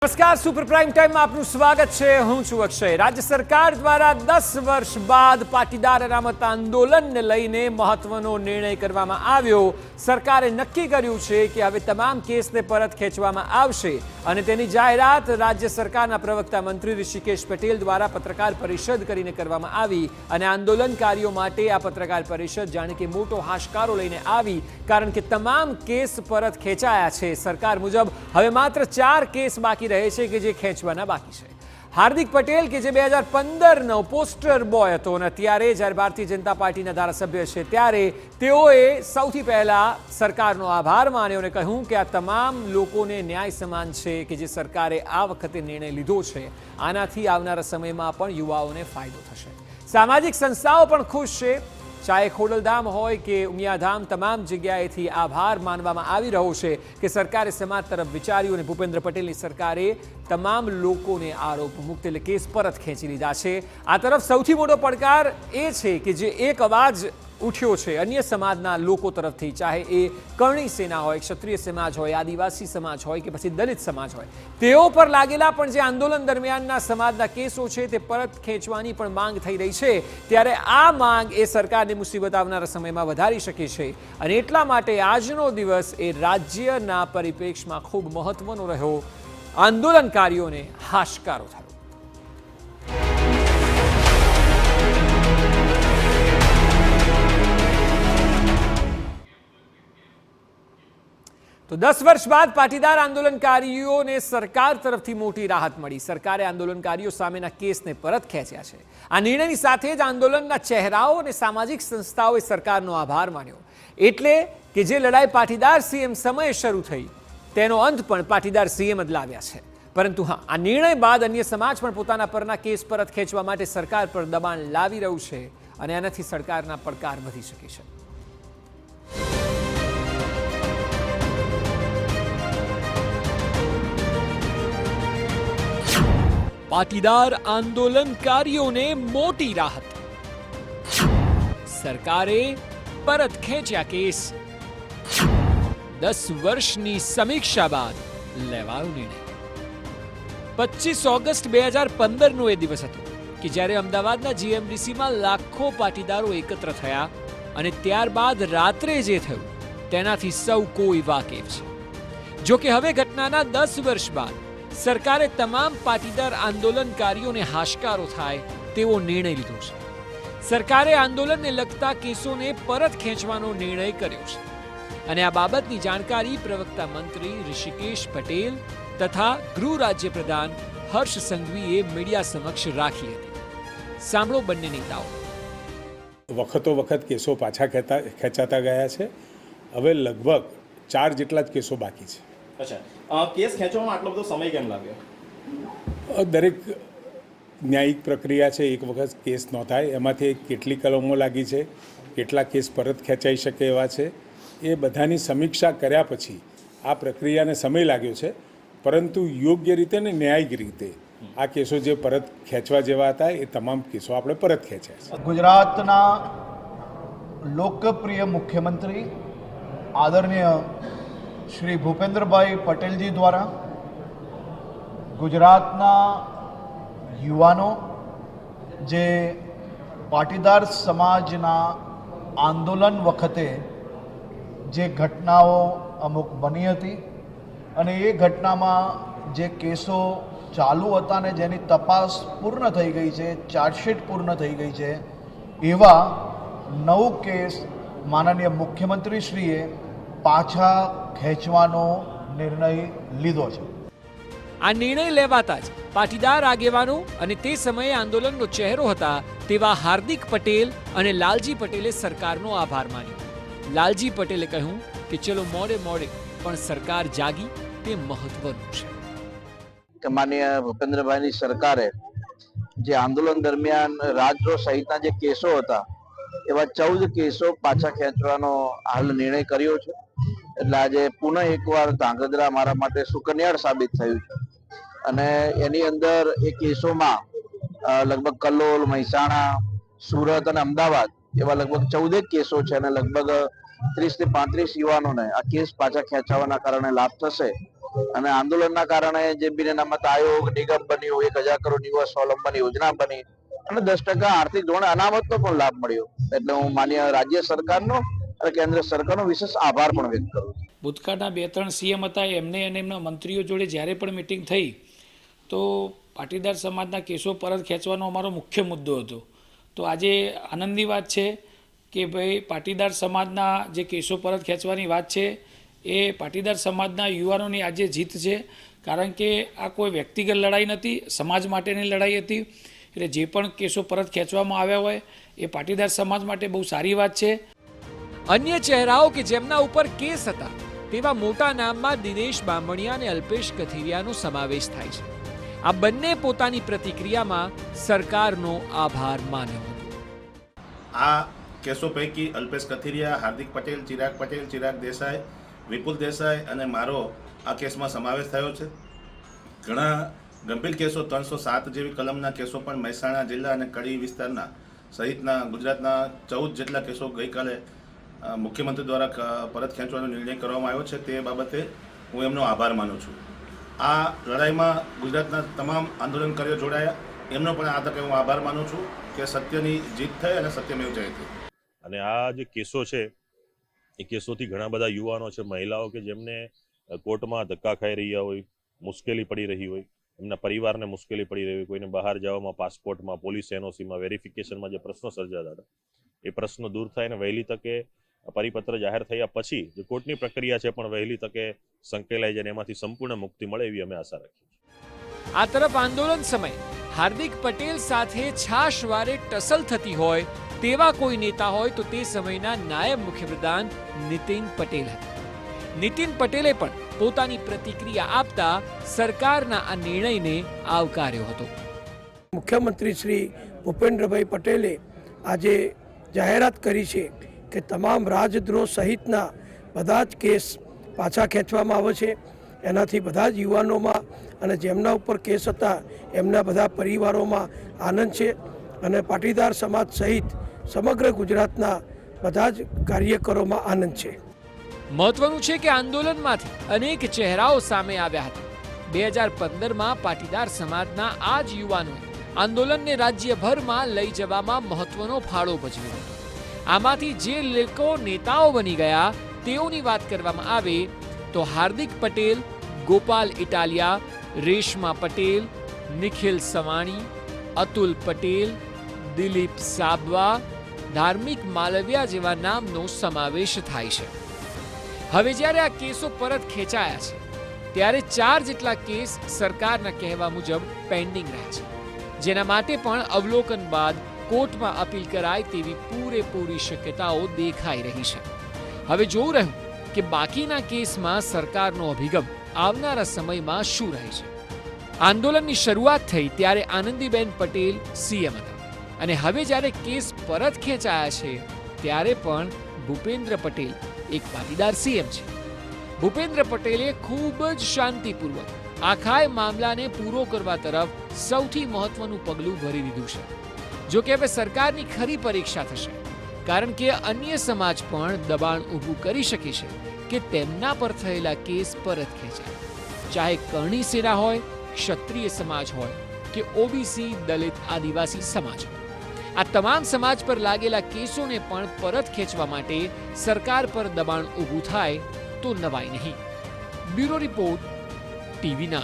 નમસ્કાર, super prime ટાઈમમાં આપનું સ્વાગત છે। હું છું અક્ષય। રાજ્ય સરકાર દ્વારા 10 વર્ષ બાદ પાટીદાર અનામત આંદોલનને લઈને મહત્વનો નિર્ણય કરવામાં આવ્યો। સરકારે નક્કી કર્યું છે કે હવે તમામ કેસને પરત ખેંચવામાં આવશે અને તેની જાહેરાત રાજ્ય સરકારના પ્રવક્તા મંત્રી ઋષિકેશ પટેલ દ્વારા પત્રકાર પરિષદ કરીને કરવામાં આવી અને આંદોલનકારીઓ માટે આ પત્રકાર પરિષદ જાણે કે મોટો હાશકારો લઈને આવી, કારણ કે તમામ કેસ પરત ખેંચાયા છે। સરકાર મુજબ હવે માત્ર 4 કેસ બાકી રહે છે કે જે ખેંચવાના બાકી છે। હાર્દિક પટેલ કે જે 2015નો પોસ્ટર બોય હતો અને ત્યારે જ્યારે ભારતીય જનતા પાર્ટીના ધારાસભ્ય છે ત્યારે તેઓએ સૌથી પહેલા સરકારનો આભાર માન્યો અને કહ્યું કે આ તમામ લોકોને ન્યાય સમાન છે કે જે સરકારે આ વખતે નિર્ણય લીધો છે। આનાથી આવનારા સમયમાં પણ યુવાઓને ફાયદો થશે। સામાજિક સંસ્થાઓ પણ ખુશ છે। ચાહે ખોડલધામ હોય કે ઉમિયાધામ, તમામ જગ્યાએથી આભાર માનવામાં આવી રહ્યો છે કે સરકારે સમાજ તરફ વિચાર્યું અને ભૂપેન્દ્ર પટેલની સરકારે તમામ લોકોને આરોપ મુક્ત એટલે કેસ પરત ખેંચી લીધા છે। આ તરફ સૌથી મોટો પડકાર એ છે કે જે એક અવાજ ઉઠ્યો છે અન્ય સમાજના લોકો તરફથી, ચાહે એ કરણી સેના હોય, ક્ષત્રિય સમાજ હોય, આદિવાસી સમાજ હોય કે પછી દલિત સમાજ હોય, તેઓ પર લાગેલા પણ જે આંદોલન દરમિયાનના સમાજના કેસો છે તે પરત ખેંચવાની પણ માંગ થઈ રહી છે। ત્યારે આ માંગ એ સરકારની મુસીબત આવનારા સમયમાં વધારી શકે છે અને એટલા માટે આજનો દિવસ એ રાજ્યના પરિપ્રેક્ષમાં ખૂબ મહત્વનો રહ્યો। આંદોલનકારીઓને હાશકારો થયો। તો 10 વર્ષ બાદ પાટીદાર આંદોલનકારીઓને સરકાર તરફથી મોટી રાહત મળી। સરકારે આંદોલનકારીઓ સામેના કેસને પરત ખેંચ્યા છે। આ નિર્ણયની સાથે જ આંદોલનના ચહેરાઓ અને સામાજિક સંસ્થાઓએ સરકારનો આભાર માન્યો। એટલે કે જે લડાઈ પાટીદાર સીએમ સમયે શરૂ થઈ તેનો અંત પણ પાટીદાર સીએમ જ લાવ્યા છે। પરંતુ હા, આ નિર્ણય બાદ અન્ય સમાજ પણ પોતાના પરના કેસ પરત ખેંચવા માટે સરકાર પર દબાણ લાવી રહ્યું છે અને આનાથી સરકારના પડકાર વધી શકે છે। પાટીદાર આંદોલનકારીઓને મોટી રાહત। સરકારે પરત ખેંચ્યા કેસ। 10 વર્ષની સમીક્ષા બાદ લેવાયો નિર્ણય। 25 ઓગસ્ટ 2015નો એ દિવસ હતો કે જ્યારે અમદાવાદના જીએમડીસીમાં લાખો પાટીદારો એકત્ર થયા અને ત્યારબાદ રાત્રે જે થયું તેનાથી સૌ કોઈ વાકેફ છે। જો કે હવે ઘટનાના 10 વર્ષ બાદ સરકારે તમામ પાટીદાર આંદોલનકારીઓને હાશકારો થાય તેવો નિર્ણય લીધો છે। સરકારે આંદોલનને લગતા કેસોને પરત ખેંચવાનો નિર્ણય કર્યો છે અને આ બાબતની જાણકારી પ્રવક્તા મંત્રી ઋષિકેશ પટેલ તથા ગૃહ રાજ્ય પ્રધાન હર્ષ સંઘવીએ મીડિયા સમક્ષ રાખી હતી। સાંભળો બંને નેતાઓ। વખતો વખત કેસો પાછા ખેંચાતા ગયા છે। હવે લગભગ 4 જેટલા જ કેસો બાકી છે। અચ્છા, કેસ ખેંચવામાં આટલો બધો સમય કેમ લાગ્યો? દરેક ન્યાયિક પ્રક્રિયા છે, એક વખત કેસ ન થાય એમાંથી કેટલી કલમો લાગી છે, કેટલા કેસ પરત ખેંચાઈ શકે એવા છે, એ બધાની સમીક્ષા કર્યા પછી આ પ્રક્રિયાને સમય લાગ્યો છે। પરંતુ યોગ્ય રીતે ને ન્યાયિક રીતે આ કેસો જે પરત ખેંચવા જેવા હતા એ તમામ કેસો આપણે પરત ખેંચ્યા છે। ગુજરાતના લોકપ્રિય મુખ્યમંત્રી આદરણીય શ્રી ભૂપેન્દ્રભાઈ પટેલજી દ્વારા ગુજરાતના યુવાનો જે પાટીદાર સમાજના આંદોલન વખતે જે ઘટનાઓ અમુક બની હતી અને એ ઘટનામાં જે કેસો ચાલુ હતા ને જેની તપાસ પૂર્ણ થઈ ગઈ છે, ચાર્જશીટ પૂર્ણ થઈ ગઈ છે, એવા 9 કેસ માનનીય મુખ્યમંત્રીશ્રીએ પાછા ખેંચવાનો નિર્ણય લીધો છે। આ નિર્ણય લેવાતા જ પાટીદાર આગેવાનો અને તે સમયે આંદોલનનો ચહેરો હતા તેવા હાર્દિક પટેલ અને લાલજી પટેલે સરકારનો આભાર માન્યો। લાલજી પટેલે કહ્યું કે ચલો મોડે મોડે પણ સરકાર જાગી તે મહત્વનું છે। માનનીય ભૂપેન્દ્રભાઈની સરકારે જે આંદોલન દરમિયાન રાજદ્રોહ સહિતના જે કેસો હતા એવા 14 કેસો પાછા ખેંચવાનો હાલ નિર્ણય કર્યો છે। એટલે આજે પુનઃ એકવાર ધાંગધ્રા મારા માટે સુકન્યાળ સાબિત થયું છે અને એની અંદર એ કેસોમાં લગભગ કલોલ, મહેસાણા, સુરત અને અમદાવાદ એવા લગભગ 14 કેસો છે અને લગભગ 30 થી 35 યુવાનોને આ કેસ પાછા ખેંચવાના કારણે લાભ થશે। અને આંદોલનના કારણે જે બિન અનામત આયોગ નિગમ બન્યો, 1000 કરોડ યુવા સ્વાવલંબન યોજના બની અને 10% આર્થિક ધોરણે અનામતનો પણ લાભ મળ્યો. એટલે હું માન્ય રાજ્ય સરકારનો અને કેન્દ્ર સરકારનો વિશેષ આભાર પણ વ્યક્ત કરું છું. ભૂતકાળના 2-3 સીએમ હતા, એમને અને એમના મંત્રીઓ જોડે જ્યારે પણ મિટિંગ થઈ તો પાટીદાર સમાજના કેસો પરત ખેંચવાનો અમારો મુખ્ય મુદ્દો હતો. તો આજે આનંદની વાત છે કે ભાઈ પાટીદાર સમાજના જે કેસો પરત ખેંચવાની વાત છે એ પાટીદાર સમાજના યુવાનોની આજે જીત છે. કારણ કે આ કોઈ વ્યક્તિગત લડાઈ નથી, સમાજ માટેની લડાઈ હતી. એટલે જે પણ કેસો પરત ખેંચવામાં આવ્યા હોય એ પાટીદાર સમાજ માટે બહુ સારી વાત છે. અન્ય ચહેરાઓ કે જેમના ઉપર કેસ હતા તેવા મોટા નામમાં દિનેશ બામણિયા અને અલ્પેશ કથિરિયાનો સમાવેશ થાય છે. આ બંને પોતાની પ્રતિક્રિયામાં સરકારનો આભાર માન્યો હતો. આ કેસો પૈકી અલ્પેશ કથિરિયા, હાર્દિક પટેલ, ચિરાગ દેસાઈ, વિપુલ દેસાઈ અને મારો આ કેસમાં સમાવેશ થયો છે. ઘણા ગંભીર કેસો 307 જેવી કલમના કેસો પણ મહેસાણા જિલ્લા અને કડી વિસ્તારના સહિતના ગુજરાતના 14 જેટલા કેસો ગઈકાલે મુખ્યમંત્રી દ્વારા પરત ખેંચવાનો નિર્ણય કરવામાં આવ્યો છે. તે બાબતે હું એમનો આભાર માનું છું. આ લડાઈમાં ગુજરાતના તમામ આંદોલનકારીઓ જોડાયા, એમનો પણ આ તકે હું આભાર માનું છું કે સત્યની જીત થઈ અને સત્યમેવ જયતે. અને આ જે કેસો છે એ કેસોથી ઘણા બધા યુવાનો છે, મહિલાઓ કે જેમને કોર્ટમાં ધક્કા ખાઈ રહ્યા હોય, મુશ્કેલી પડી રહી હોય, એમના પરિવારને મુશ્કેલી પડી રહી હોય, કોઈને બહાર જવામાં, પાસપોર્ટમાં, પોલીસ એનઓસીમાં, વેરિફિકેશનમાં જે પ્રશ્નો સર્જાતા હતા એ પ્રશ્નો દૂર થાય અને વહેલી તકે પરિપત્ર જાહેર થયા પછી જે કોર્ટની પ્રક્રિયા છે પણ વહેલી તકે સંકેલાઈ જાય, એમાંથી સંપૂર્ણ મુક્તિ મળે એવી અમે આશા રાખીએ છીએ. આ તરફ આંદોલન સમયે હાર્દિક પટેલ સાથે છાશવારે ટસલ થતી હોય તેવા કોઈ નેતા હોય તો તે સમયના નાયબ મુખ્યપ્રધાન નીતિન પટેલ હતા. નીતિન પટેલે પણ પોતાની પ્રતિક્રિયા આપતા સરકારના આ નિર્ણયને આવકાર્યો હતો. મુખ્યમંત્રી શ્રી ભૂપેન્દ્રભાઈ પટેલે આજે જાહેરાત કરી છે કે તમામ રાજદ્રોહ સહિતના બધા જ કેસ પાછા ખેંચવામાં આવે છે. એનાથી બધા જ યુવાનોમાં અને જેમના ઉપર કેસ હતા એમના બધા પરિવારોમાં આનંદ છે અને પાટીદાર સમાજ સહિત સમગ્ર ગુજરાતના બધા જ કાર્યકરોમાં આનંદ છે. મહત્વનું છે કે આંદોલનમાંથી અનેક ચહેરાઓ સામે આવ્યા હતા. 2015માં પાટીદાર સમાજના આ જ યુવાનોએ આંદોલનને રાજ્યભરમાં લઈ જવામાં મહત્વનો ફાળો ભજવ્યો હતો. આમાંથી જે લોકો નેતાઓ બની ગયા તેઓની વાત કરવામાં આવે તો હાર્દિક પટેલ, ગોપાલ ઇટાલિયા, રેશમા પટેલ, નિખિલ સવાણી, અતુલ પટેલ, દિલીપ સાબવા, ધાર્મિક માલવિયા જેવા નામનો સમાવેશ થાય છે. હવે જ્યારે આ કેસો પરત ખેંચાયા છે ત્યારે 4 જેટલા કેસ સરકારના કહેવા મુજબ પેન્ડિંગ રહ્યા છે, જેના માટે પણ અવલોકન બાદ કોર્ટમાં અપીલ કરાય તેવી પૂરેપૂરી શક્યતાઓ દેખાઈ રહી છે. હવે જોવું રહ્યું કે બાકીના કેસમાં સરકારનો અભિગમ આવનારા સમયમાં શું રહે છે. આંદોલનની શરૂઆત થઈ ત્યારે આનંદીબેન પટેલ સીએમ હતા અને હવે જ્યારે કેસ પરત ખેંચાયા છે ત્યારે પણ ભૂપેન્દ્ર પટેલ એક પાટીદાર સીએમ છે. ભૂપેન્દ્ર પટેલે ખૂબ જ શાંતિપૂર્વક આખા મામલાને પૂરો કરવા તરફ સૌથી મહત્વનું પગલું ભરી દીધું છે. જો કે હવે સરકારની ખરી પરીક્ષા થશે, કારણ કે અન્ય સમાજ પણ દબાણ ઊભું કરી શકે છે કે તેમના પર થયેલા કેસ પરત ખેંચાય. ચાહે કરણી સેના હોય, ક્ષત્રિય સમાજ હોય કે ઓબીસી, દલિત, આદિવાસી સમાજ હોય, આ તમામ સમાજ પર લાગેલા કેસોને પણ પરત ખેંચવા માટે સરકાર પર દબાણ ઊભું થાય તો નવાઈ નહીં. Bureau report, TV9.